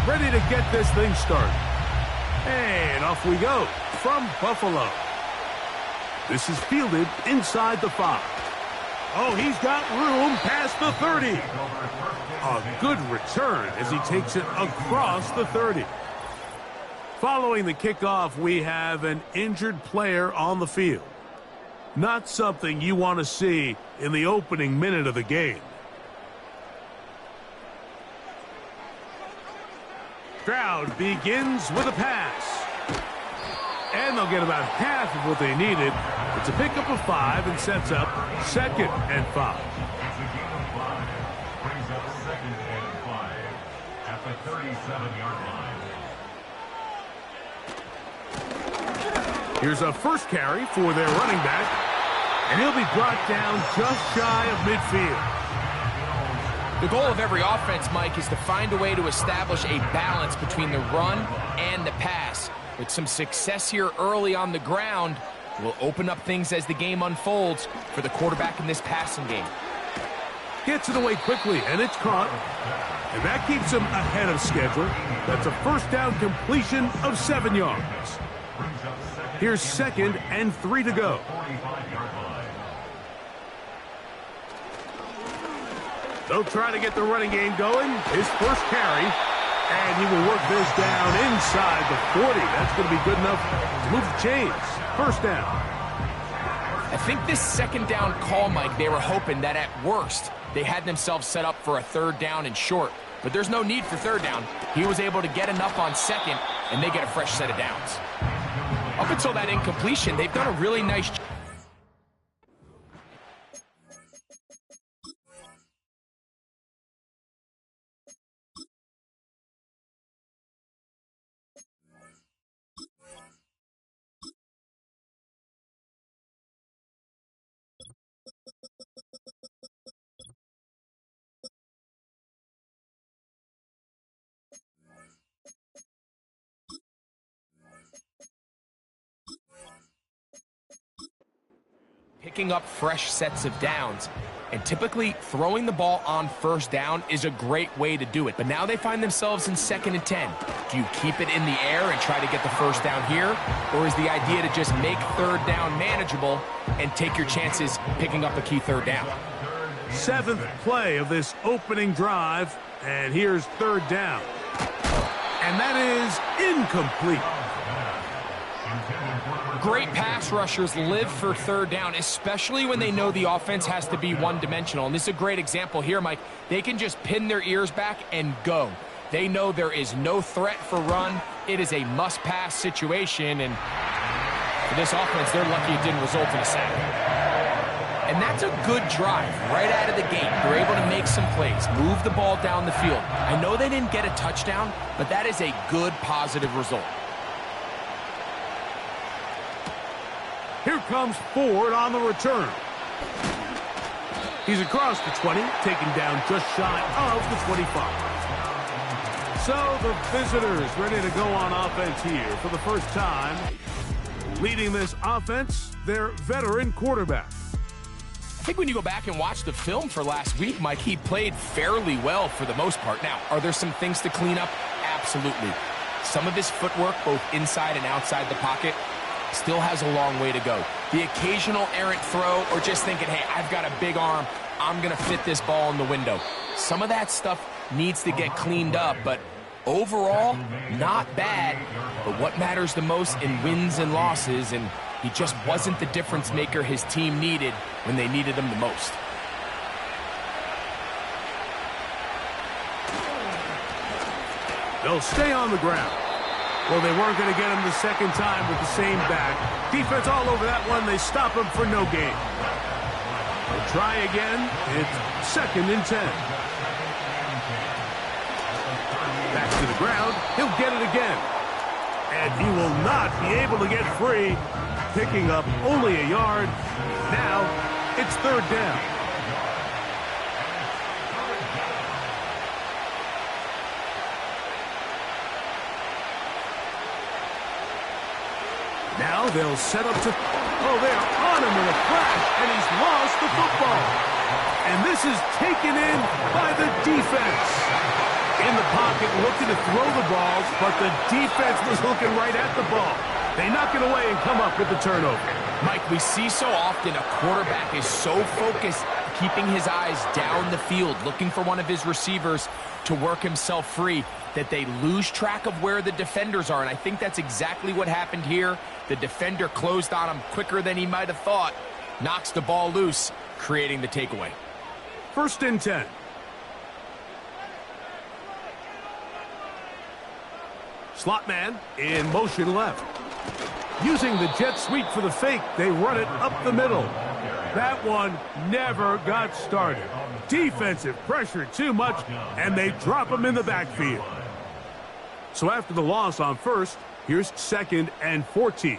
ready to get this thing started. And off we go from Buffalo. This is fielded inside the 5. Oh, he's got room past the 30. A good return as he takes it across the 30. Following the kickoff, we have an injured player on the field. Not something you want to see in the opening minute of the game. Crowd begins with a pass. And they'll get about half of what they needed. It's a pickup of 5 and sets up 2nd and 5. Brings up 2nd and 5 at the 37-yard line. Here's a first carry for their running back. And he'll be brought down just shy of midfield. The goal of every offense, Mike, is to find a way to establish a balance between the run and the pass. With some success here early on the ground, will open up things as the game unfolds for the quarterback in this passing game. Gets it away quickly, and it's caught. And that keeps him ahead of schedule. That's a first down completion of 7 yards. Here's 2nd and 3 to go. They'll try to get the running game going. His first carry. And he will work this down inside the 40. That's going to be good enough to move the chains. First down. I think this 2nd down call, Mike, they were hoping that at worst they had themselves set up for a 3rd down and short. But there's no need for 3rd down. He was able to get enough on 2nd, and they get a fresh set of downs. Up until that incompletion, they've done a really nice job. Picking up fresh sets of downs. And typically, throwing the ball on 1st down is a great way to do it. But now they find themselves in 2nd and 10. Do you keep it in the air and try to get the 1st down here? Or is the idea to just make 3rd down manageable and take your chances picking up a key 3rd down? 7th play of this opening drive. And here's 3rd down. And that is incomplete. Great pass rushers live for 3rd down, especially when they know the offense has to be one-dimensional. And this is a great example here, Mike. They can just pin their ears back and go. They know there is no threat for run. It is a must-pass situation. And for this offense, they're lucky it didn't result in a sack. And that's a good drive right out of the gate. They're able to make some plays, move the ball down the field. I know they didn't get a touchdown, but that is a good, positive result. Here comes Ford on the return. He's across the 20, taken down just shy of the 25. So the visitors ready to go on offense here for the first time. Leading this offense, their veteran quarterback. I think when you go back and watch the film for last week, Mike, he played fairly well for the most part. Now, are there some things to clean up? Absolutely. Some of his footwork, both inside and outside the pocket, still has a long way to go. The occasional errant throw or just thinking, hey, I've got a big arm, I'm going to fit this ball in the window. Some of that stuff needs to get cleaned up, but overall, not bad. But what matters the most in wins and losses, and he just wasn't the difference maker his team needed when they needed him the most. They'll stay on the ground. Well, they weren't going to get him the 2nd time with the same back. Defense all over that one. They stop him for no gain. They'll try again. It's 2nd and 10. Back to the ground. He'll get it again. And he will not be able to get free. Picking up only a yard. Now it's 3rd down. Now they'll set up to... Oh, they're on him in a crash, and he's lost the football. And this is taken in by the defense. In the pocket, looking to throw the balls, but the defense was looking right at the ball. They knock it away and come up with the turnover. Mike, we see so often a quarterback is so focused, keeping his eyes down the field, looking for one of his receivers to work himself free, that they lose track of where the defenders are. And I think that's exactly what happened here. The defender closed on him quicker than he might have thought, knocks the ball loose, creating the takeaway. 1st and 10. Slot man in motion left. Using the jet sweep for the fake, they run it up the middle. That one never got started. Defensive pressure too much, and they drop him in the backfield. So after the loss on 1st, here's 2nd and 14.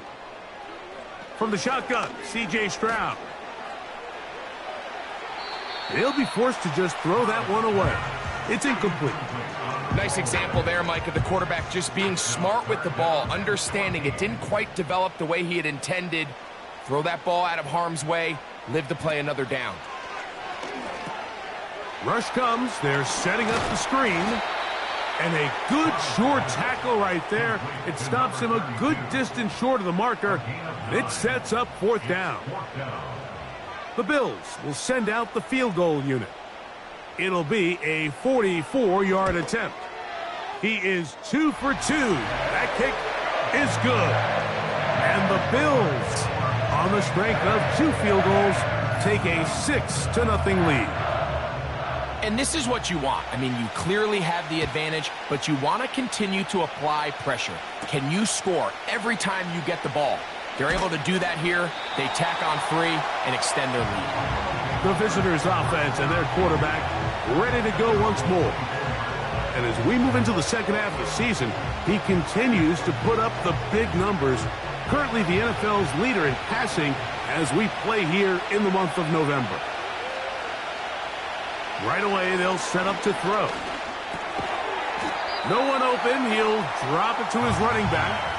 From the shotgun, C.J. Stroud. They'll be forced to just throw that one away. It's incomplete. Nice example there, Mike, of the quarterback just being smart with the ball, understanding it didn't quite develop the way he had intended. Throw that ball out of harm's way, live to play another down. Rush comes, they're setting up the screen. And a good short tackle right there. It stops him a good distance short of the marker. It sets up 4th down. The Bills will send out the field goal unit. It'll be a 44-yard attempt. He is 2 for 2. That kick is good. And the Bills, on the strength of 2 field goals, take a 6-0 lead. And this is what you want. I mean, you clearly have the advantage, but you want to continue to apply pressure. Can you score every time you get the ball? They're able to do that here. They tack on 3 and extend their lead. The visitors' offense and their quarterback ready to go once more. And as we move into the second half of the season, he continues to put up the big numbers. Currently the NFL's leader in passing as we play here in the month of November. Right away, they'll set up to throw. No one open. He'll drop it to his running back.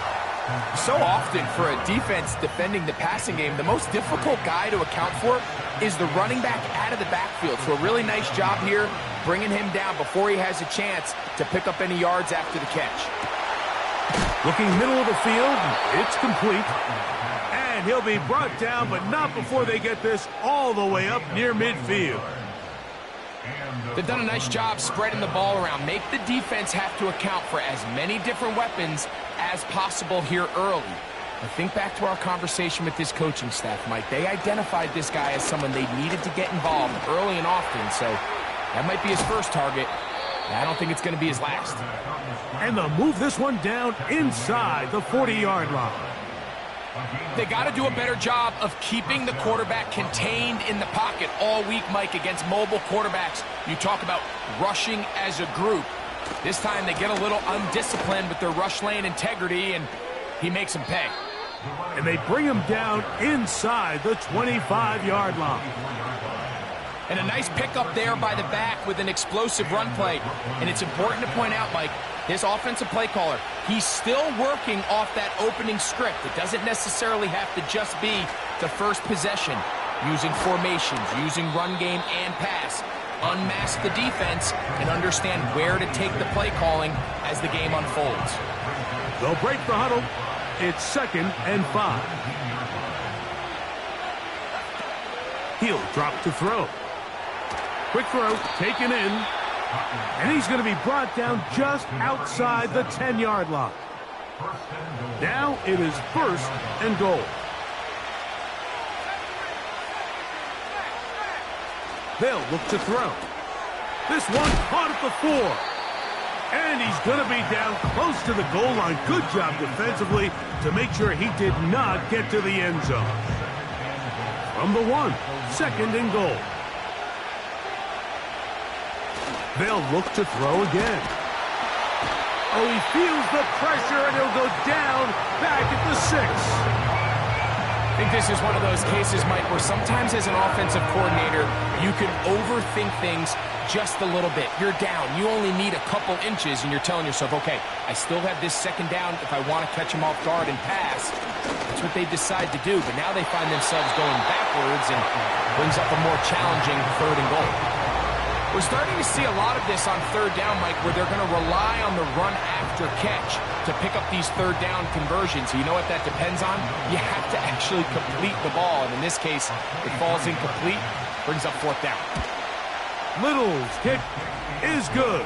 So often for a defense defending the passing game, the most difficult guy to account for is the running back out of the backfield. So a really nice job here, bringing him down before he has a chance to pick up any yards after the catch. Looking middle of the field, it's complete. And he'll be brought down, but not before they get this all the way up near midfield. They've done a nice job spreading the ball around. Make the defense have to account for as many different weapons as possible here early. I think back to our conversation with this coaching staff, Mike. They identified this guy as someone they needed to get involved early and often, so that might be his first target. I don't think it's going to be his last. And they'll move this one down inside the 40-yard line. They got to do a better job of keeping the quarterback contained in the pocket all week, Mike, against mobile quarterbacks. You talk about rushing as a group. This time they get a little undisciplined with their rush lane integrity, and he makes them pay. And they bring him down inside the 25-yard line. And a nice pickup there by the back with an explosive run play. And it's important to point out, Mike, his offensive play caller, he's still working off that opening script. It doesn't necessarily have to just be the first possession. Using formations, using run game and pass. Unmask the defense and understand where to take the play calling as the game unfolds. They'll break the huddle. It's 2nd and 5. He'll drop to throw. Quick throw, taken in. And he's going to be brought down just outside the 10-yard line. Now it is 1st and goal. They'll look to throw. This one caught at the 4. And he's going to be down close to the goal line. Good job defensively to make sure he did not get to the end zone. From the 1, 2nd and goal. They'll look to throw again. Oh, he feels the pressure, and he'll go down back at the 6. I think this is one of those cases, Mike, where sometimes as an offensive coordinator, you can overthink things just a little bit. You're down. You only need a couple inches, and you're telling yourself, okay, I still have this 2nd down if I want to catch him off guard and pass. That's what they decide to do, but now they find themselves going backwards and brings up a more challenging 3rd and goal. We're starting to see a lot of this on third down, Mike, where they're going to rely on the run after catch to pick up these third down conversions. You know what that depends on? You have to actually complete the ball, and in this case, it falls incomplete, brings up fourth down. Little's kick is good.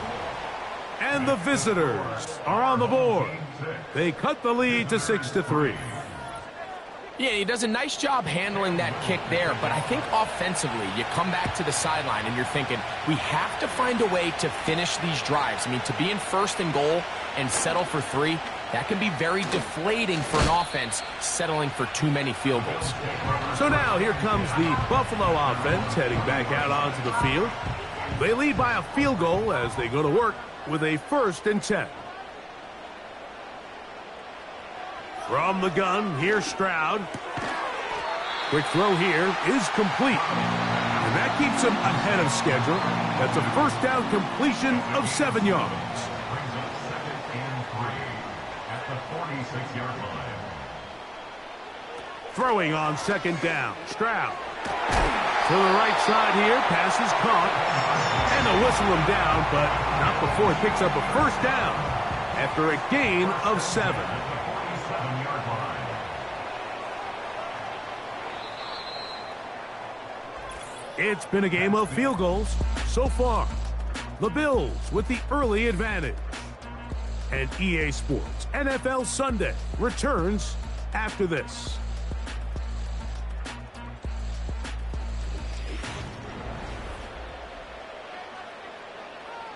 And the visitors are on the board. They cut the lead to 6-3. Yeah, he does a nice job handling that kick there, but I think offensively, you come back to the sideline and you're thinking, we have to find a way to finish these drives. I mean, to be in first and goal and settle for 3, that can be very deflating for an offense settling for too many field goals. So now here comes the Buffalo offense heading back out onto the field. They lead by a field goal as they go to work with a 1st and 10. From the gun, here's Stroud. Quick throw here is complete. And that keeps him ahead of schedule. That's a first down completion of 7 yards. Brings up 2nd and 3 at the 46-yard line. Throwing on 2nd down, Stroud. To the right side here, pass is caught. And they'll whistle him down, but not before he picks up a first down after a gain of 7. It's been a game of field goals so far. The Bills with the early advantage. And EA Sports NFL Sunday returns after this.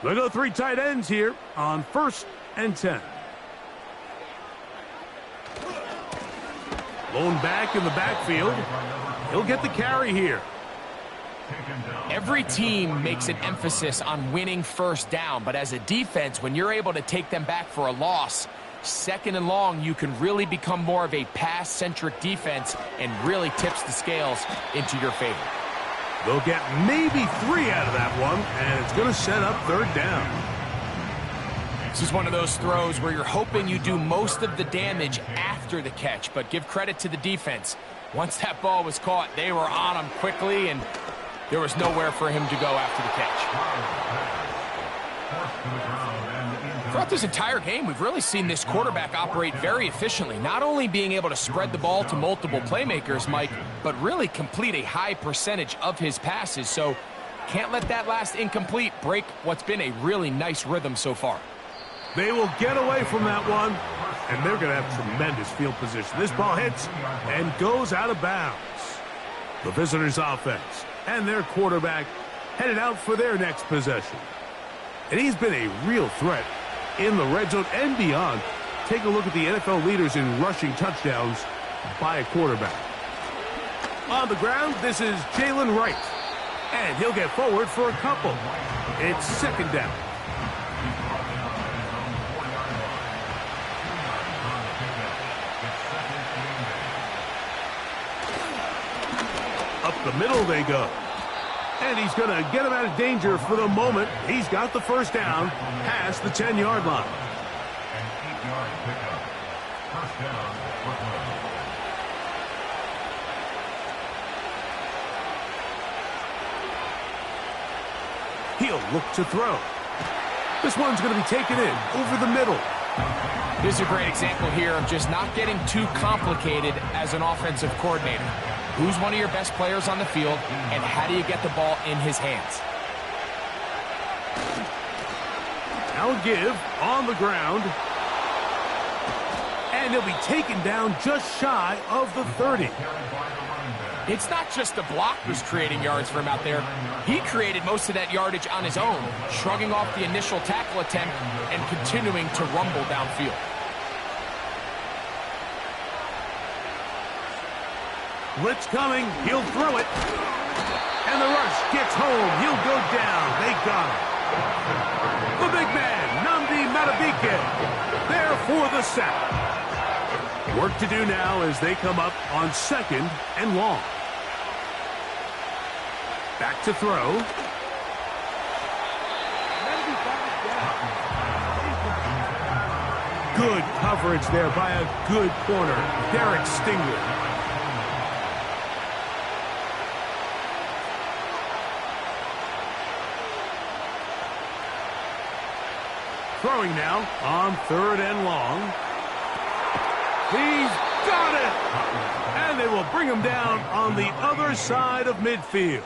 They go 3 tight ends here on 1st and 10. Lone back in the backfield. He'll get the carry here. Every team makes an emphasis on winning first down, but as a defense, when you're able to take them back for a loss, 2nd and long, you can really become more of a pass-centric defense and really tips the scales into your favor. They'll get maybe 3 out of that one, and it's going to set up 3rd down. This is one of those throws where you're hoping you do most of the damage after the catch, but give credit to the defense. Once that ball was caught, they were on him quickly, and there was nowhere for him to go after the catch. Throughout this entire game, we've really seen this quarterback operate very efficiently, not only being able to spread the ball to multiple playmakers, Mike, but really complete a high percentage of his passes. So can't let that last incomplete break what's been a really nice rhythm so far. They will get away from that one, and they're going to have tremendous field position. This ball hits and goes out of bounds. The visitors' offense and their quarterback headed out for their next possession. And he's been a real threat in the red zone and beyond. Take a look at the NFL leaders in rushing touchdowns by a quarterback. On the ground, this is Jalen Wright. And he'll get forward for a couple. It's 2nd down. Up the middle they go. And he's going to get him out of danger for the moment. He's got the first down past the 10-yard line. An 8-yard pickup. First down, Brooklyn. He'll look to throw. This one's going to be taken in over the middle. This is a great example here of just not getting too complicated as an offensive coordinator. Who's one of your best players on the field, and how do you get the ball in his hands? Now a give on the ground. And he'll be taken down just shy of the 30. It's not just the blockers creating yards for him out there. He created most of that yardage on his own, shrugging off the initial tackle attempt and continuing to rumble downfield. Blitz coming. He'll throw it. And the rush gets home. He'll go down. They got him. The big man, Nnamdi Madubuike, there for the sack. Work to do now as they come up on 2nd and long. Back to throw. Good coverage there by a good corner, Derek Stingley. Throwing now on 3rd and long. He's got it! And they will bring him down on the other side of midfield.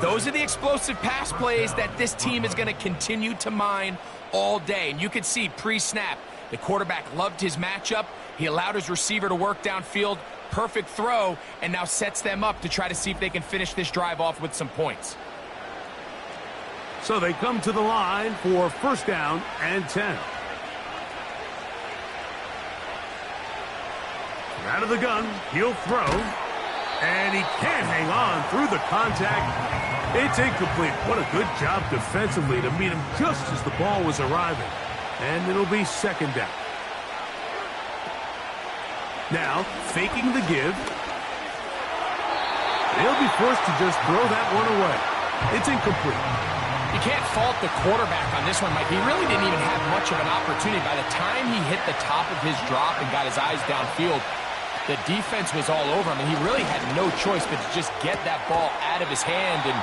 Those are the explosive pass plays that this team is going to continue to mine all day. And you can see pre-snap, the quarterback loved his matchup. He allowed his receiver to work downfield. Perfect throw, and now sets them up to try to see if they can finish this drive off with some points. So they come to the line for 1st down and 10. Out of the gun, he'll throw, and he can't hang on through the contact. It's incomplete. What a good job defensively to meet him just as the ball was arriving. And it'll be 2nd down. Now, faking the give. They'll be forced to just throw that one away. It's incomplete. You can't fault the quarterback on this one, Mike. He really didn't even have much of an opportunity. By the time he hit the top of his drop and got his eyes downfield, the defense was all over him, and he really had no choice but to just get that ball out of his hand and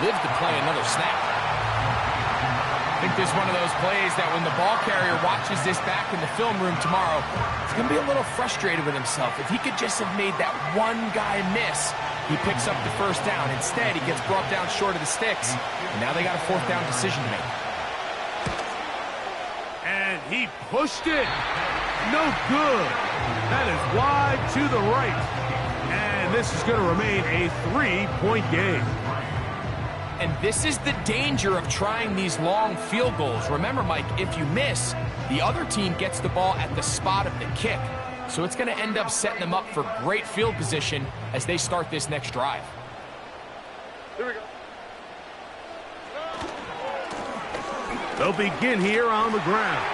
live to play another snap. I think this is one of those plays that when the ball carrier watches this back in the film room tomorrow, he's going to be a little frustrated with himself. If he could just have made that one guy miss, he picks up the 1st down. Instead, he gets brought down short of the sticks, and now they got a 4th down decision to make. And he pushed it. No good. That is wide to the right. And this is going to remain a 3-point game. And this is the danger of trying these long field goals. Remember, Mike, if you miss, the other team gets the ball at the spot of the kick. So it's going to end up setting them up for great field position as they start this next drive. Here we go. They'll begin here on the ground.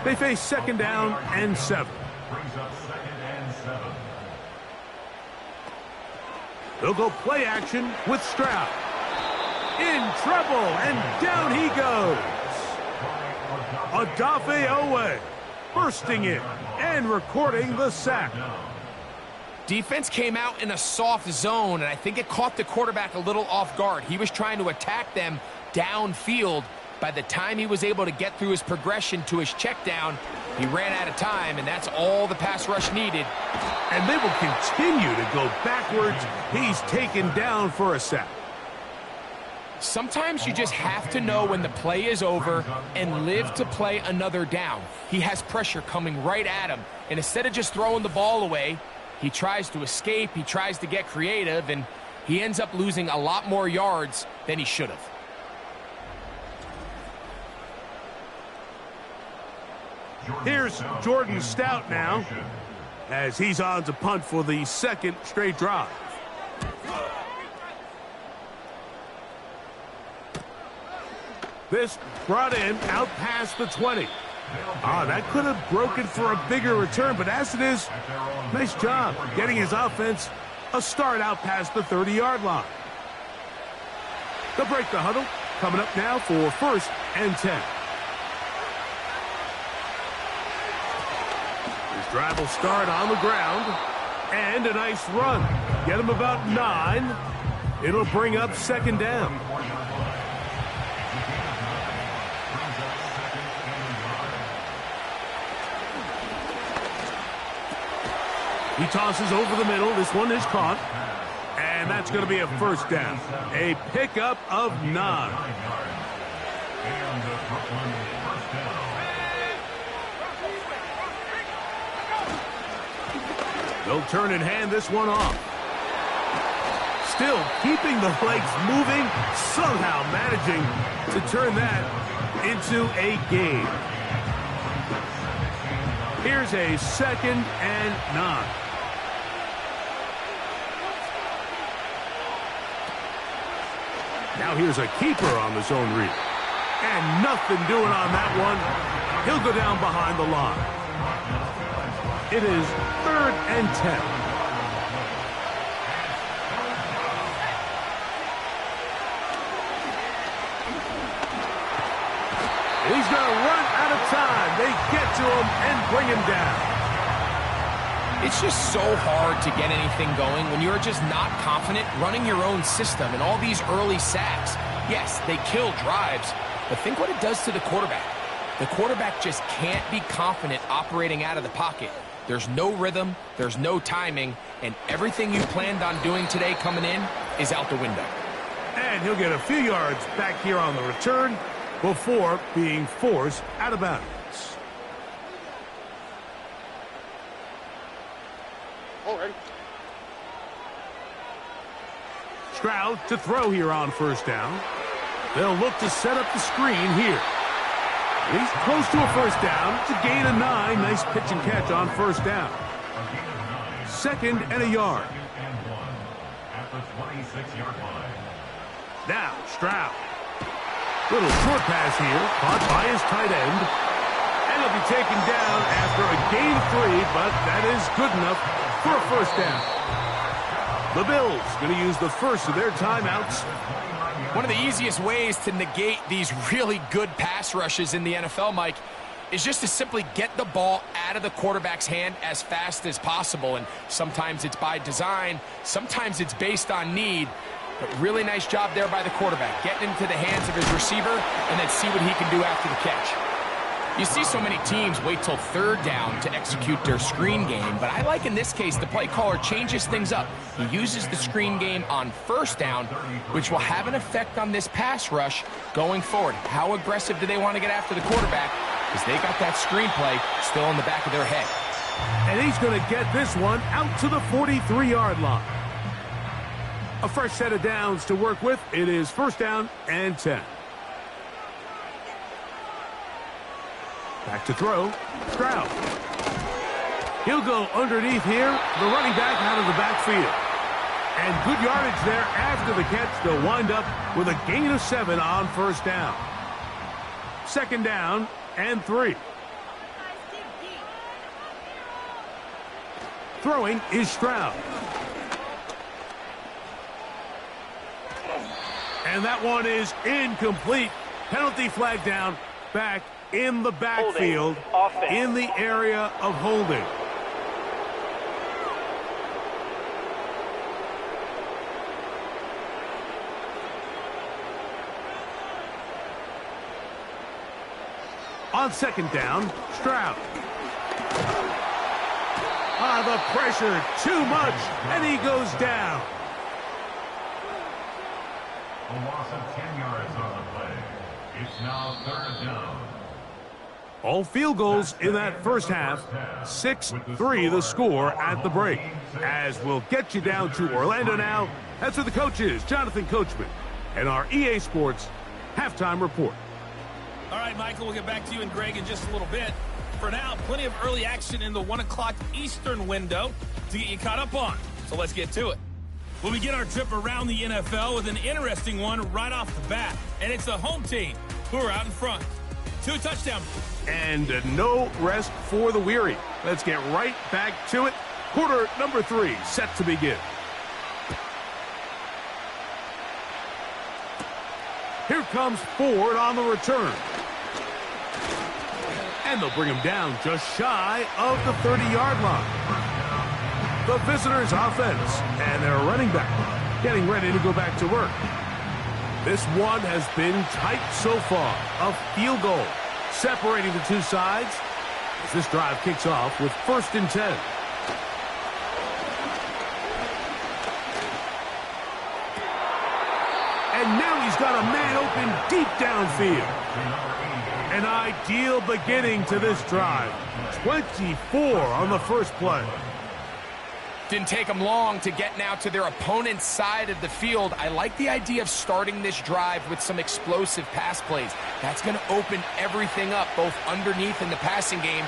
They face 2nd down and 7. They'll go play action with Stroud. In trouble, and down he goes. Odafe Owe bursting in and recording the sack. Defense came out in a soft zone, and I think it caught the quarterback a little off guard. He was trying to attack them downfield. By the time he was able to get through his progression to his check down, he ran out of time, and that's all the pass rush needed. And they will continue to go backwards. He's taken down for a sack. Sometimes you just have to know when the play is over and live to play another down. He has pressure coming right at him, and instead of just throwing the ball away, he tries to escape, he tries to get creative, and he ends up losing a lot more yards than he should have. Here's Jordan Stout now, as he's on to punt for the 2nd straight drive. This brought in out past the 20. That could have broken for a bigger return, but as it is, nice job getting his offense a start out past the 30-yard line. They'll break the huddle, coming up now for 1st and 10. His drive will start on the ground, and a nice run. Get him about 9. It'll bring up 2nd down. He tosses over the middle. This one is caught. And that's going to be a 1st down. A pickup of 9. They'll turn and hand this one off. Still keeping the legs moving, somehow managing to turn that into a gain. Here's a 2nd and 9. Now here's a keeper on the zone read. And nothing doing on that one. He'll go down behind the line. It is 3rd and 10. He's going to run out of time. They get to him and bring him down. It's just so hard to get anything going when you're just not confident running your own system. And all these early sacks, yes, they kill drives, but think what it does to the quarterback. The quarterback just can't be confident operating out of the pocket. There's no rhythm, there's no timing, and everything you planned on doing today coming in is out the window. And he'll get a few yards back here on the return before being forced out of bounds. Stroud to throw here on first down. They'll look to set up the screen here. He's close to a first down. It's a gain of 9. Nice pitch and catch on first down. 2nd and a yard. At the 26-yard line. Now Stroud. Little short pass here, caught by his tight end. And he'll be taken down after a gain of 3, but that is good enough for a first down. The Bills going to use the first of their timeouts. One of the easiest ways to negate these really good pass rushes in the NFL, Mike, is just to simply get the ball out of the quarterback's hand as fast as possible. And sometimes it's by design, sometimes it's based on need. But really nice job there by the quarterback, getting into the hands of his receiver and then see what he can do after the catch. You see so many teams wait till 3rd down to execute their screen game, but I like in this case the play caller changes things up. He uses the screen game on 1st down, which will have an effect on this pass rush going forward. How aggressive do they want to get after the quarterback? Because they got that screen play still in the back of their head. And he's going to get this one out to the 43-yard line. A fresh set of downs to work with. It is 1st down and 10. Back to throw. Stroud. He'll go underneath here. The running back out of the backfield. And good yardage there after the catch. They'll wind up with a gain of 7 on 1st down. 2nd down and 3. Throwing is Stroud. And that one is incomplete. Penalty flag down back in the backfield in the area of holding. On 2nd down, Stroud. The pressure, too much, and he goes down. A loss of 10 yards on the play. It's now 3rd down. All field goals in that first half. 6-3 the score at the break. As we'll get you down to Orlando now. That's with the coaches, Jonathan Coachman, and our EA Sports halftime report. All right, Michael, we'll get back to you and Greg in just a little bit. For now, plenty of early action in the 1 o'clock Eastern window to get you caught up on. So let's get to it. We'll begin our trip around the NFL with an interesting one right off the bat. And it's the home team who are out in front. 2 touchdowns. And no rest for the weary. Let's get right back to it. Quarter number 3 set to begin. Here comes Ford on the return. And they'll bring him down just shy of the 30-yard line. The visitors' offense and their running back getting ready to go back to work. This one has been tight so far. A field goal separating the two sides as this drive kicks off with 1st and 10. And now he's got a man open deep downfield. An ideal beginning to this drive. 24 on the first play. Didn't take them long to get now to their opponent's side of the field. I like the idea of starting this drive with some explosive pass plays. That's going to open everything up, both underneath in the passing game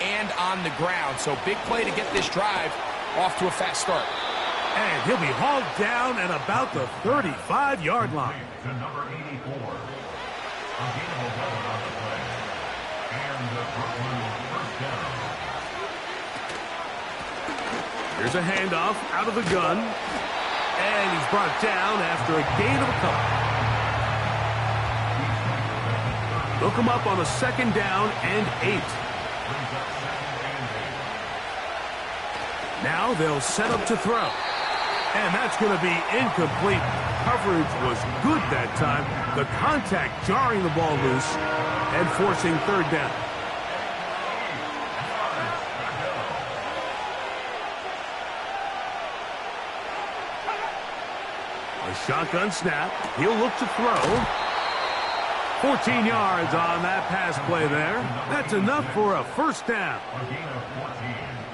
and on the ground. So big play to get this drive off to a fast start. And he'll be hauled down at about the 35-yard line. To number 84. Unbeatable weather on the play. And the Brooklyn 1st down. Here's a handoff out of the gun. And he's brought down after a gain of a couple. They'll come up on a 2nd down and 8. Now they'll set up to throw. And that's going to be incomplete. Coverage was good that time. The contact jarring the ball loose and forcing third down. A shotgun snap. He'll look to throw. 14 yards on that pass play there. That's enough for a first down.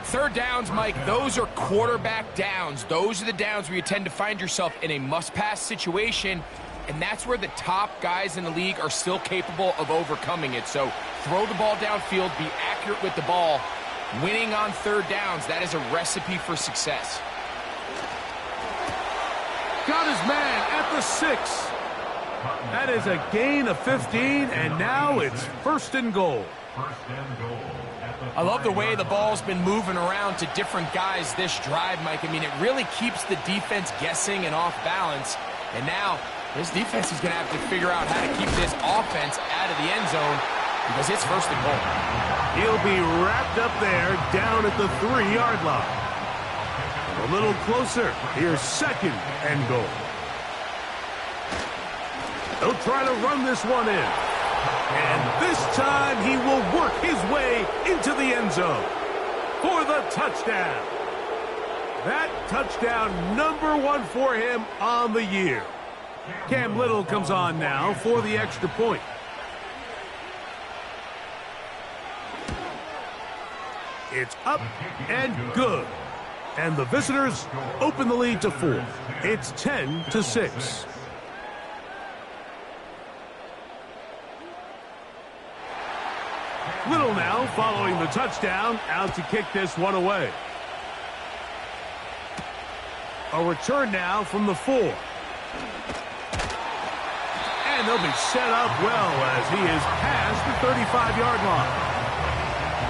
Third downs, Mike, those are quarterback downs. Those are the downs where you tend to find yourself in a must-pass situation, and that's where the top guys in the league are still capable of overcoming it. So throw the ball downfield, be accurate with the ball. Winning on third downs, that is a recipe for success. Got his man at the 6. That is a gain of 15, and now it's first and goal. I love the way the ball's been moving around to different guys this drive, Mike. I mean, it really keeps the defense guessing and off balance. And now this defense is going to have to figure out how to keep this offense out of the end zone because it's first and goal. He'll be wrapped up there down at the 3-yard line. A little closer. Here's second and goal. He'll try to run this one in. And this time he will work his way into the end zone for the touchdown. That touchdown, #1 for him on the year. Cam Little comes on now for the extra point. It's up and good. And the visitors open the lead to 4. It's 10-6. Little now following the touchdown, out to kick this one away. A return now from the 4. And they'll be set up well as he is past the 35-yard line.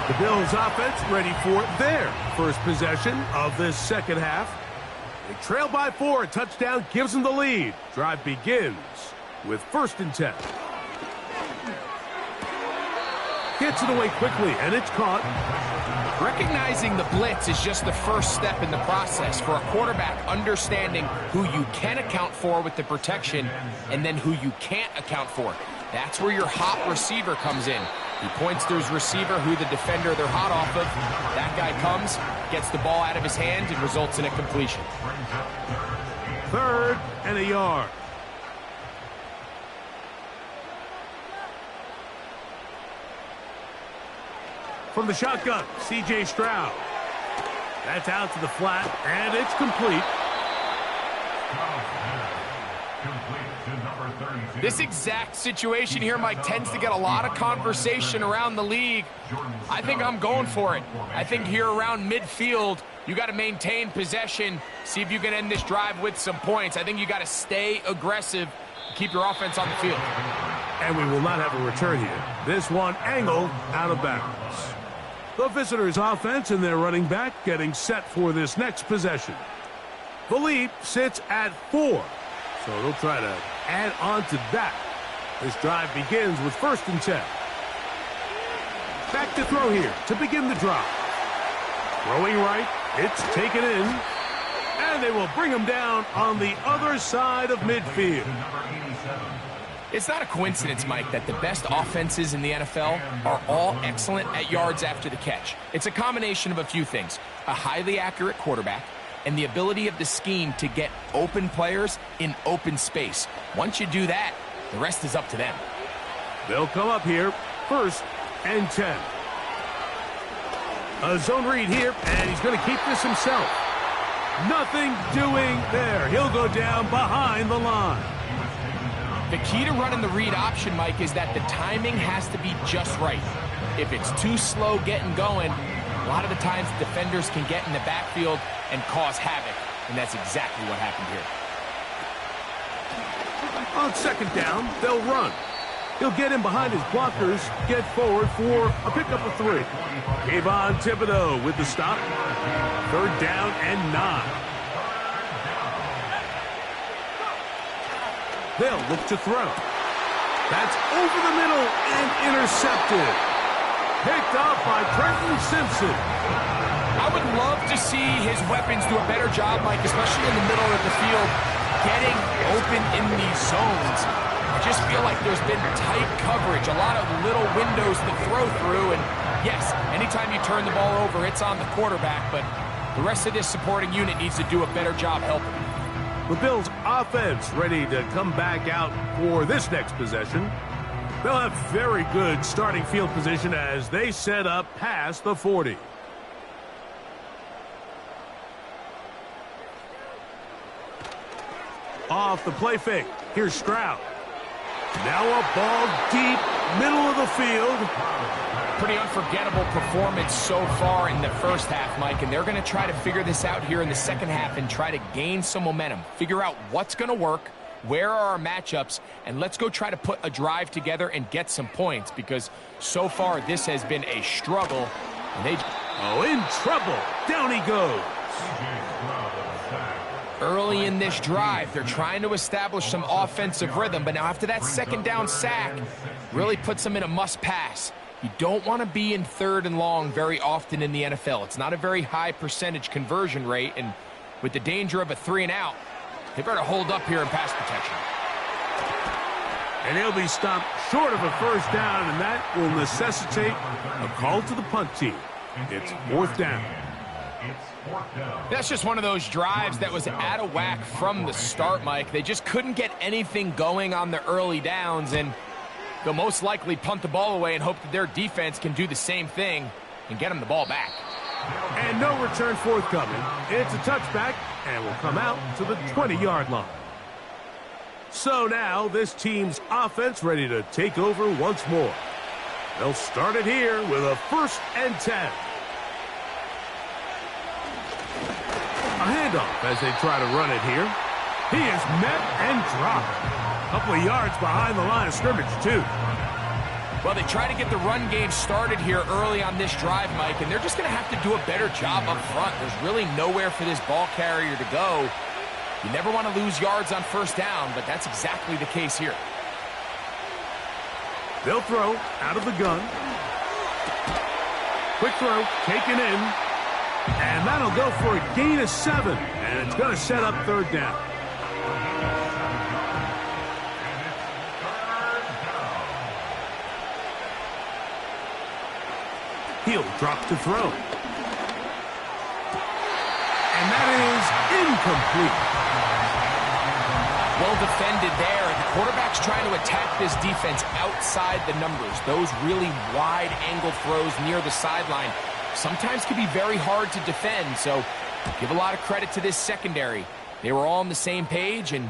The Bills offense ready for their first possession of this second half. They trail by 4. A touchdown gives them the lead. Drive begins with 1st and 10. Gets it away quickly, and it's caught. Recognizing the blitz is just the first step in the process for a quarterback understanding who you can account for with the protection and then who you can't account for. That's where your hot receiver comes in. He points to his receiver, who the defender they're hot off of. That guy comes, gets the ball out of his hand, and results in a completion. 3rd and a yard. From the shotgun, C.J. Stroud. That's out to the flat, and it's complete. This exact situation here, Mike, tends to get a lot of conversation around the league. I think I'm going for it. I think here around midfield, you got to maintain possession, see if you can end this drive with some points. I think you got to stay aggressive, keep your offense on the field. And we will not have a return here. This one angled out of bounds. The visitors' offense and their running back getting set for this next possession. The lead sits at 4, so they'll try to add on to that. This drive begins with 1st and 10. Back to throw here to begin the drive. Throwing right, it's taken in, and they will bring him down on the other side of midfield. It's not a coincidence, Mike, that the best offenses in the NFL are all excellent at yards after the catch. It's a combination of a few things: a highly accurate quarterback and the ability of the scheme to get open players in open space. Once you do that, the rest is up to them. They'll come up here, 1st and 10. A zone read here, and he's going to keep this himself. Nothing doing there. He'll go down behind the line. The key to running the read option, Mike, is that the timing has to be just right. If it's too slow getting going, a lot of the times defenders can get in the backfield and cause havoc, and that's exactly what happened here. On 2nd down, they'll run. He'll get in behind his blockers, get forward for a pickup of 3. Kayvon Thibodeau with the stop. 3rd down and 9. They'll look to throw. That's over the middle and intercepted. Picked up by Trenton Simpson. I would love to see his weapons do a better job, Mike, especially in the middle of the field, getting open in these zones. I just feel like there's been tight coverage, a lot of little windows to throw through, and yes, anytime you turn the ball over, it's on the quarterback, but the rest of this supporting unit needs to do a better job helping. The Bills' offense ready to come back out for this next possession. They'll have very good starting field position as they set up past the 40. Off the play fake. Here's Stroud. Now a ball deep, middle of the field. Pretty unforgettable performance so far in the first half, Mike, and they're going to try to figure this out here in the second half and try to gain some momentum. Figure out what's going to work, where are our matchups, and let's go try to put a drive together and get some points, because so far this has been a struggle. And in trouble. Down he goes. Early in this drive, they're trying to establish some offensive rhythm, but now after that second down sack, really puts them in a must-pass. You don't want to be in 3rd and long very often in the NFL. It's not a very high percentage conversion rate, and with the danger of a 3-and-out, they better hold up here in pass protection. And he'll be stopped short of a first down, and that will necessitate a call to the punt team. It's 4th down. That's just one of those drives that was out of whack from the start, Mike. They just couldn't get anything going on the early downs, and they'll most likely punt the ball away and hope that their defense can do the same thing and get them the ball back. And no return forthcoming. It's a touchback, and will come out to the 20-yard line. So now this team's offense ready to take over once more. They'll start it here with a 1st and 10. A handoff as they try to run it here. He is met and dropped. A couple of yards behind the line of scrimmage, too. Well, they try to get the run game started here early on this drive, Mike, and they're just going to have to do a better job up front. There's really nowhere for this ball carrier to go. You never want to lose yards on 1st down, but that's exactly the case here. They'll throw out of the gun. Quick throw, taken in. And that'll go for a gain of 7. And it's going to set up 3rd down. He'll drop to throw. And that is incomplete. Well defended there. The quarterback's trying to attack this defense outside the numbers. Those really wide angle throws near the sideline sometimes can be very hard to defend, so give a lot of credit to this secondary. They were all on the same page, and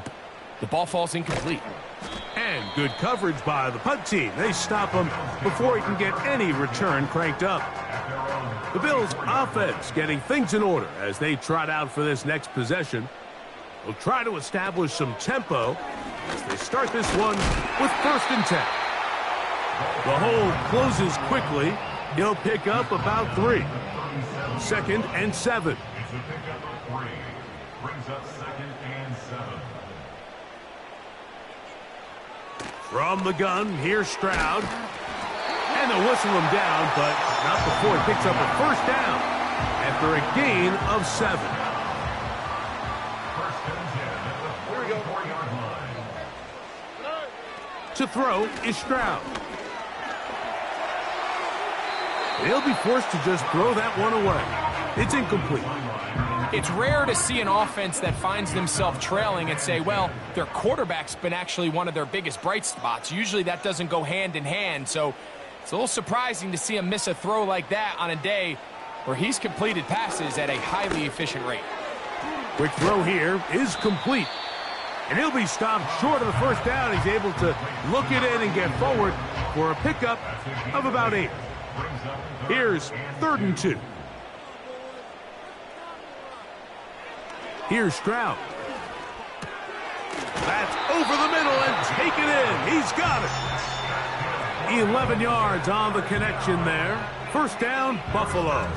the ball falls incomplete. And good coverage by the punt team. They stop him before he can get any return cranked up. The Bills' offense getting things in order as they trot out for this next possession. They'll try to establish some tempo as they start this one with 1st and 10. The hold closes quickly. He'll pick up about 3. 2nd and 7. It's a pickup of 3. Brings up 2nd and 7. From the gun, here's Stroud. And they'll whistle him down, but not before he picks up a 1st down after a gain of 7. 1st and 10 at the 44-yard line. To throw is Stroud. They'll be forced to just throw that one away. It's incomplete. It's rare to see an offense that finds themselves trailing and say, well, their quarterback's been actually one of their biggest bright spots. Usually that doesn't go hand in hand, so it's a little surprising to see him miss a throw like that on a day where he's completed passes at a highly efficient rate. Quick throw here is complete. And he'll be stopped short of the 1st down. He's able to look it in and get forward for a pickup of about 8. Here's 3rd and 2. Here's Stroud. That's over the middle and taken in. He's got it. 11 yards on the connection there. 1st down, Buffalo.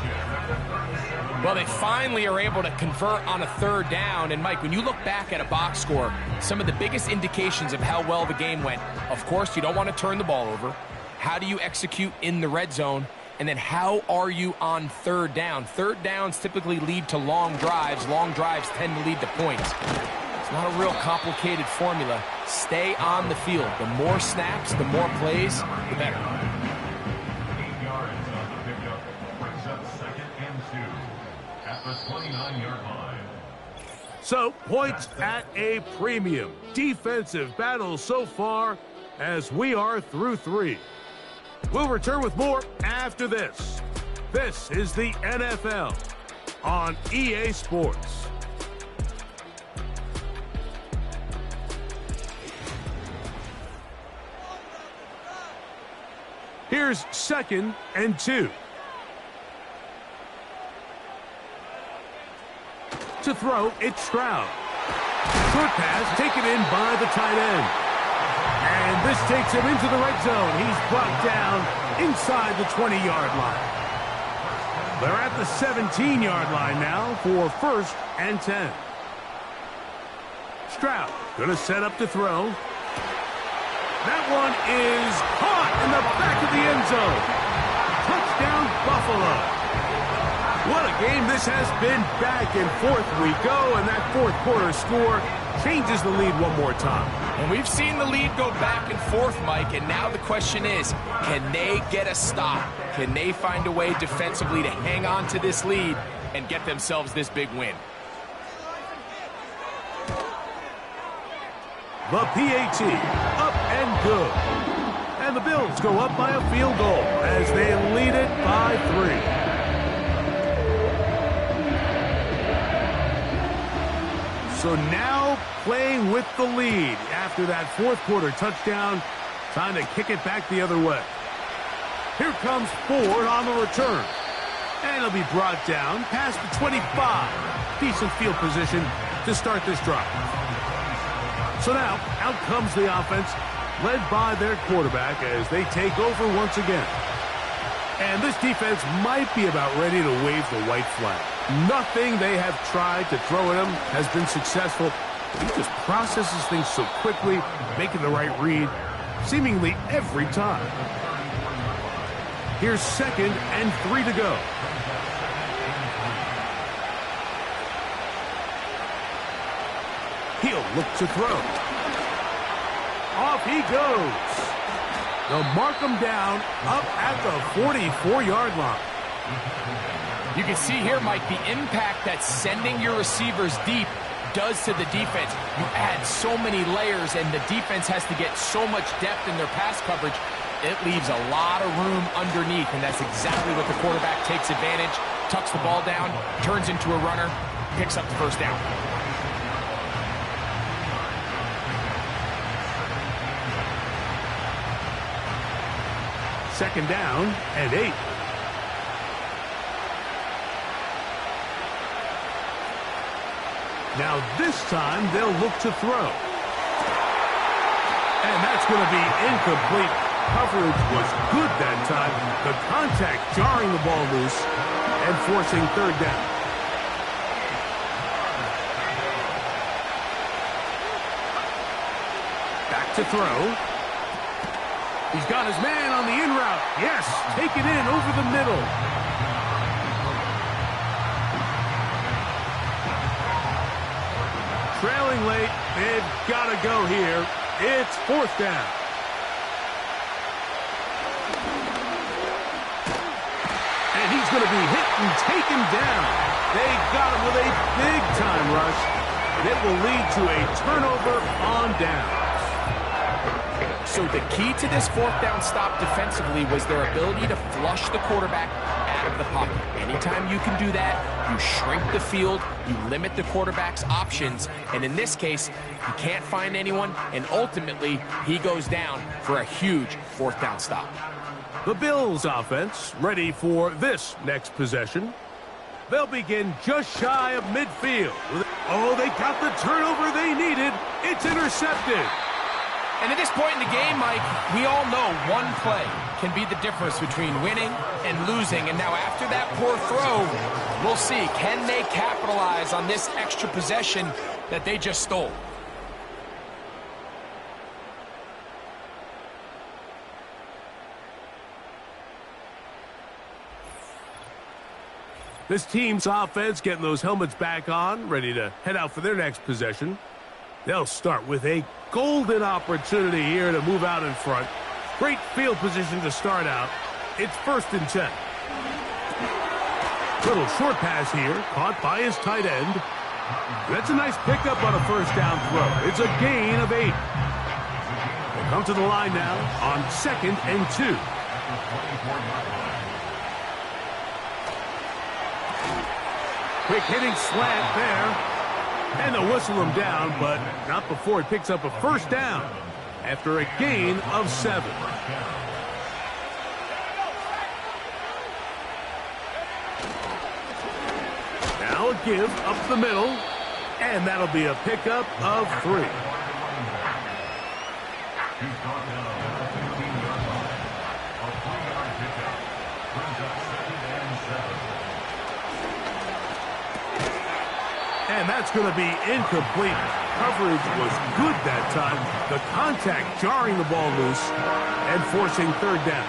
Well, they finally are able to convert on a 3rd down. And, Mike, when you look back at a box score, some of the biggest indications of how well the game went, of course, you don't want to turn the ball over. How do you execute in the red zone? And then how are you on third down? Third downs typically lead to long drives. Long drives tend to lead to points. It's not a real complicated formula. Stay on the field. The more snaps, the more plays, the better. 8 yards on the pickup. Brings up 2nd and 2 at the 29-yard line. So, points at a premium. Defensive battle so far as we are through 3. We'll return with more after this. This is the NFL on EA Sports. Here's 2nd and 2. To throw, it's Stroud. Short pass taken in by the tight end. And this takes him into the red zone. He's brought down inside the 20-yard line. They're at the 17-yard line now for 1st and 10. Stroud going to set up to throw. That one is caught in the back of the end zone. Touchdown, Buffalo. What a game this has been. Back and forth we go, and that 4th quarter score changes the lead one more time. And we've seen the lead go back and forth, Mike, and now the question is, can they get a stop? Can they find a way defensively to hang on to this lead and get themselves this big win? The PAT, up and good. And the Bills go up by a field goal as they lead it by 3. So now playing with the lead after that 4th quarter touchdown, trying to kick it back the other way. Here comes Ford on the return. And he'll be brought down past the 25. Decent field position to start this drive. So now, out comes the offense, led by their quarterback as they take over once again. And this defense might be about ready to wave the white flag. Nothing they have tried to throw at him has been successful. He just processes things so quickly, making the right read, seemingly every time. Here's 2nd and 3 to go. He'll look to throw. Off he goes. They'll mark him down up at the 44-yard line. You can see here, Mike, the impact that sending your receivers deep does to the defense. You add so many layers, and the defense has to get so much depth in their pass coverage. It leaves a lot of room underneath, and that's exactly what the quarterback takes advantage, tucks the ball down, turns into a runner, picks up the 1st down. Second down and 8. Now this time they'll look to throw. And that's going to be incomplete. Coverage was good that time. The contact jarring the ball loose and forcing 3rd down. Back to throw. He's got his man on the in route. Yes, take it in over the middle. Trailing late, they've got to go here. It's 4th down. And he's going to be hit and taken down. They got him with a big-time rush. And it will lead to a turnover on down. So the key to this 4th down stop defensively was their ability to flush the quarterback out of the pocket. Anytime you can do that, you shrink the field, you limit the quarterback's options, and in this case, you can't find anyone, and ultimately, he goes down for a huge 4th down stop. The Bills offense ready for this next possession. They'll begin just shy of midfield. Oh, they got the turnover they needed. It's intercepted. And at this point in the game, Mike, we all know one play can be the difference between winning and losing. And now after that poor throw, we'll see, can they capitalize on this extra possession that they just stole? This team's offense getting those helmets back on, ready to head out for their next possession. They'll start with a golden opportunity here to move out in front. Great field position to start out. It's 1st and 10. Little short pass here, caught by his tight end. That's a nice pickup on a 1st down throw. It's a gain of 8. They'll come to the line now on 2nd and 2. Quick hitting slant there. And they'll whistle him down, but not before he picks up a 1st down after a gain of 7. Now a give up the middle, and that'll be a pickup of 3. And that's going to be incomplete. Coverage was good that time. The contact jarring the ball loose and forcing 3rd down.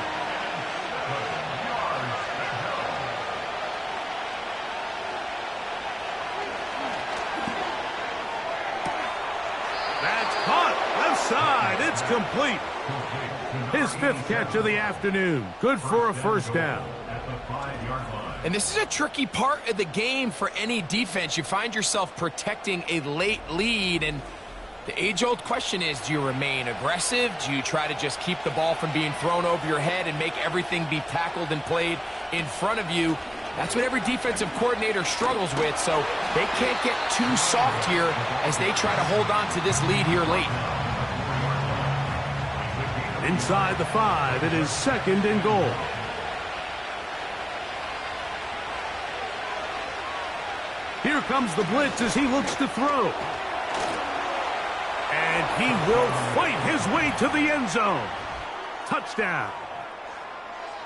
That's caught. Left side. It's complete. His 5th catch of the afternoon. Good for a 1st down. And this is a tricky part of the game for any defense. You find yourself protecting a late lead, and the age-old question is, do you remain aggressive? Do you try to just keep the ball from being thrown over your head and make everything be tackled and played in front of you? That's what every defensive coordinator struggles with, so they can't get too soft here as they try to hold on to this lead here late. Inside the 5, it is 2nd and goal. Here comes the blitz as he looks to throw. And he will fight his way to the end zone. Touchdown.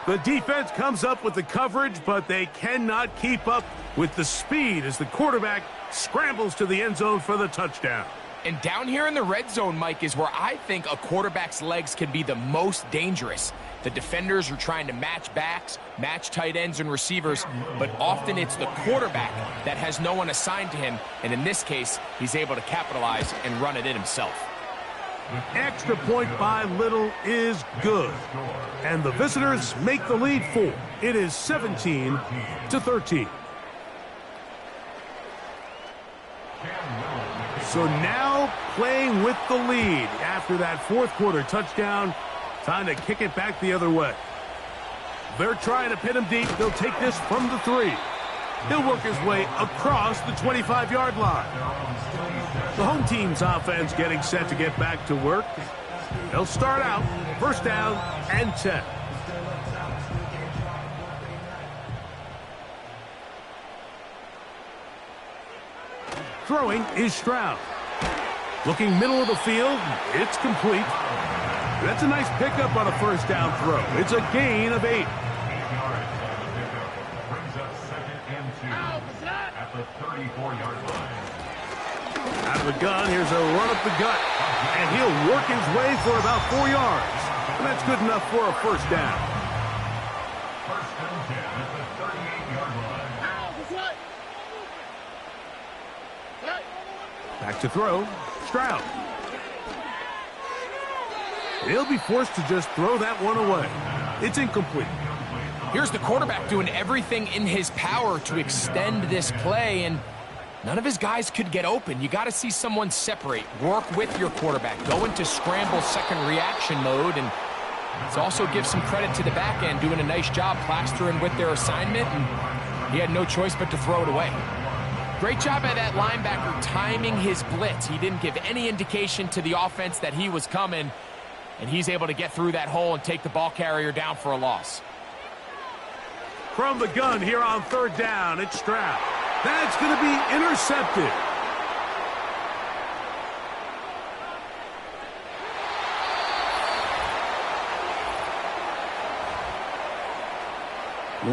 The defense comes up with the coverage, but they cannot keep up with the speed as the quarterback scrambles to the end zone for the touchdown. And down here in the red zone, Mike, is where I think a quarterback's legs can be the most dangerous. The defenders are trying to match backs, match tight ends and receivers, but often it's the quarterback that has no one assigned to him, and in this case, he's able to capitalize and run it in himself. Extra point by Little is good. And the visitors make the lead 4. It is 17-13. So now playing with the lead after that 4th quarter touchdown. Time to kick it back the other way. They're trying to pin him deep. They'll take this from the 3. He'll work his way across the 25-yard line. The home team's offense getting set to get back to work. They'll start out 1st down and 10. Throwing is Stroud. Looking middle of the field, it's complete. That's a nice pickup on a 1st down throw. It's a gain of 8. Brings up 2nd and 2 at the 34-yard line. Out of the gun, here's a run up the gut. And he'll work his way for about 4 yards. And that's good enough for a 1st down. 1st and 10 at the 38-yard line. Back to throw. Stroud. He'll be forced to just throw that one away. It's incomplete. Here's the quarterback doing everything in his power to extend this play, and none of his guys could get open. You got to see someone separate, work with your quarterback, go into scramble second reaction mode, and it also gives some credit to the back end doing a nice job plastering with their assignment, and he had no choice but to throw it away. Great job by that linebacker timing his blitz. He didn't give any indication to the offense that he was coming, and he's able to get through that hole and take the ball carrier down for a loss. From the gun here on 3rd down, it's Stroud. That's going to be intercepted.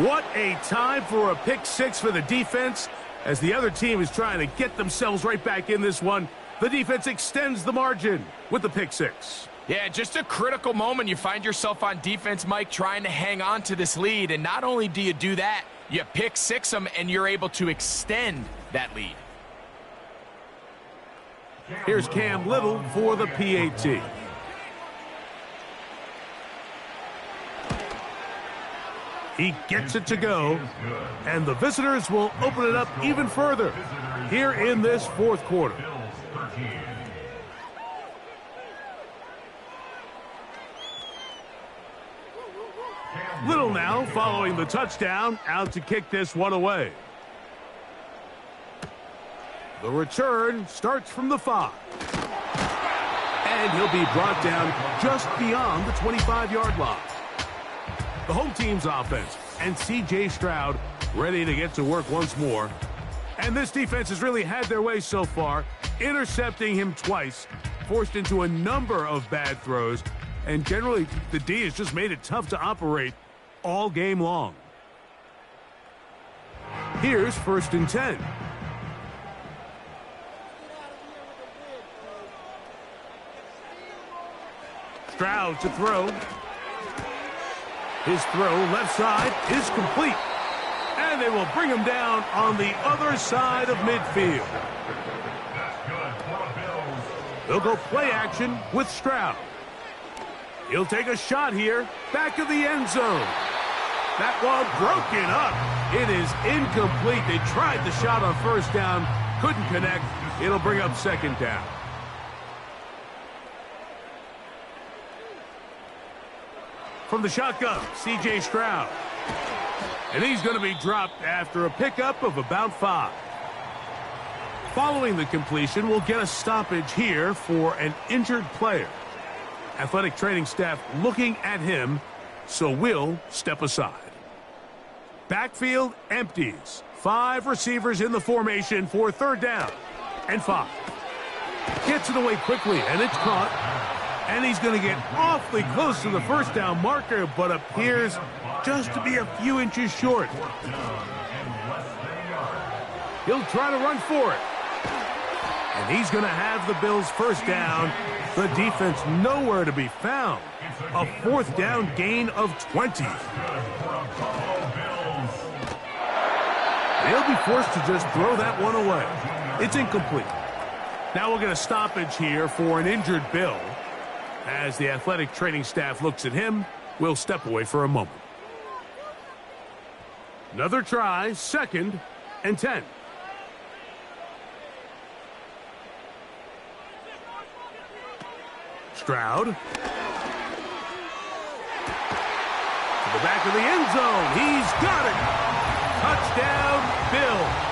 What a time for a pick 6 for the defense. As the other team is trying to get themselves right back in this one, the defense extends the margin with the pick 6. Yeah, just a critical moment. You find yourself on defense, Mike, trying to hang on to this lead. And not only do you do that, You pick six them, and you're able to extend that lead. Here's Cam Little for the PAT. He gets it to go, and the visitors will open it up even further here in this fourth quarter. Little now following the touchdown, out to kick this one away. The return starts from the 5. And he'll be brought down just beyond the 25-yard line. The home team's offense and C.J. Stroud ready to get to work once more. And this defense has really had their way so far, intercepting him twice, forced into a number of bad throws, and generally the D has just made it tough to operate all game long. Here's 1st and 10. Stroud to throw. His throw left side is complete. And they will bring him down on the other side of midfield. They'll go play action with Stroud. He'll take a shot here, back of the end zone. That one broken up. It is incomplete. They tried the shot on 1st down, couldn't connect. It'll bring up 2nd down. From the shotgun, C.J. Stroud. And he's going to be dropped after a pickup of about 5. Following the completion, we'll get a stoppage here for an injured player. Athletic training staff looking at him, so we'll step aside. Backfield empties. 5 receivers in the formation for 3rd down and 5. Gets it away quickly, and it's caught. And he's going to get awfully close to the 1st down marker, but appears just to be a few inches short. He'll try to run for it. And he's going to have the Bills' 1st down. The defense nowhere to be found. A 4th down gain of 20. They'll be forced to just throw that one away. It's incomplete. Now we'll get a stoppage here for an injured Bill. As the athletic training staff looks at him, we'll step away for a moment. Another try, 2nd and 10. Stroud. To the back of the end zone. He's got it. Touchdown, Bills.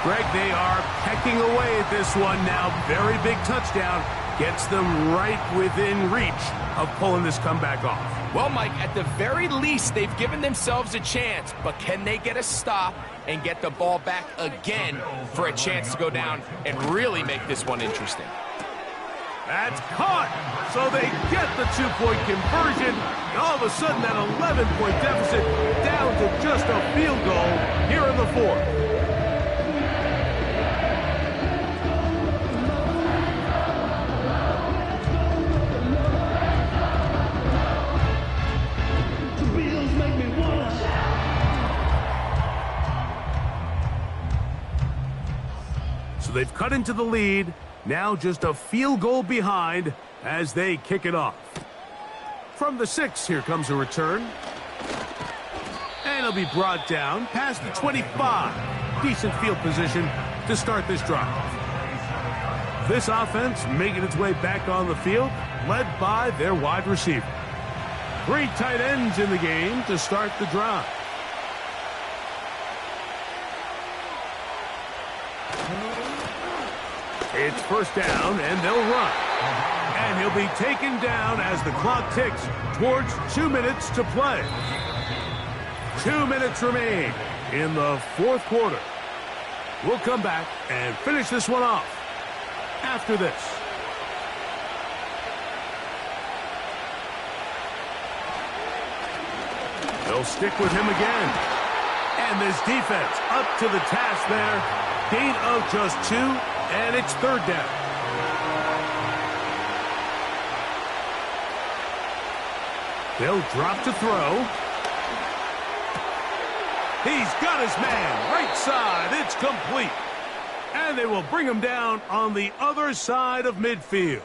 Greg, they are pecking away at this one now. Very big touchdown. Gets them right within reach of pulling this comeback off. Well, Mike, at the very least, they've given themselves a chance, but can they get a stop and get the ball back again for a chance to go down and really make this one interesting? That's caught, so they get the 2-point conversion, and all of a sudden that 11-point deficit down to just a field goal here in the 4th. They've cut into the lead, now just a field goal behind as they kick it off. From the 6, here comes a return. And he'll be brought down past the 25. Decent field position to start this drive. This offense making its way back on the field, led by their wide receiver. 3 tight ends in the game to start the drive. It's 1st down, and they'll run. And he'll be taken down as the clock ticks towards 2 minutes to play. 2 minutes remain in the 4th quarter. We'll come back and finish this one off after this. They'll stick with him again. And this defense up to the task there. Gain of just 2. And it's 3rd down. They'll drop to throw. He's got his man. Right side. It's complete. And they will bring him down on the other side of midfield.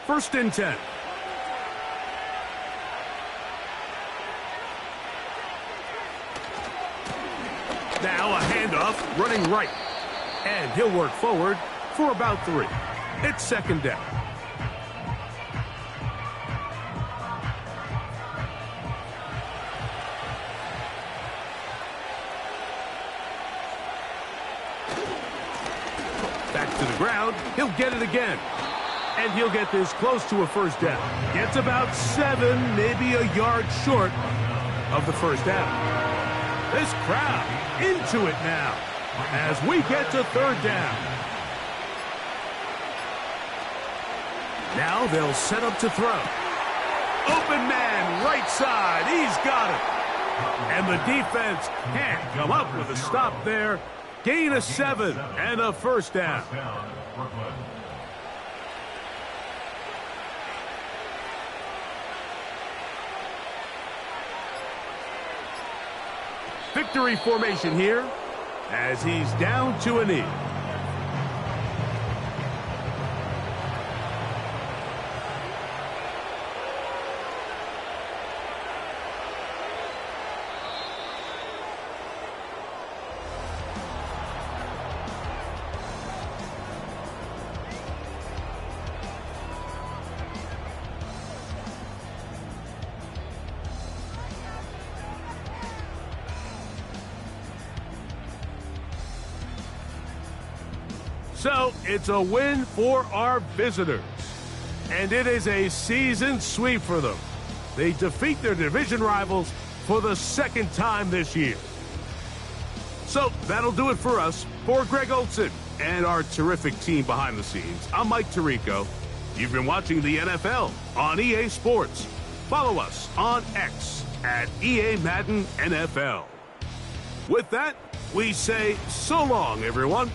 First and 10. Now a handoff, running right. And he'll work forward for about 3. It's second down. Back to the ground. He'll get it again. And he'll get this close to a first down. Gets about 7, maybe a yard short of the first down. This crowd into it now as we get to third down. Now they'll set up to throw. Open man, right side. He's got it. And the defense can't come up with a stop there. Gain of 7 and a first down. Victory formation here as he's down to a knee. So, it's a win for our visitors. And it is a season sweep for them. They defeat their division rivals for the second time this year. So, that'll do it for us. For Greg Olson and our terrific team behind the scenes, I'm Mike Tirico. You've been watching the NFL on EA Sports. Follow us on X at EA Madden NFL. With that, we say so long, everyone.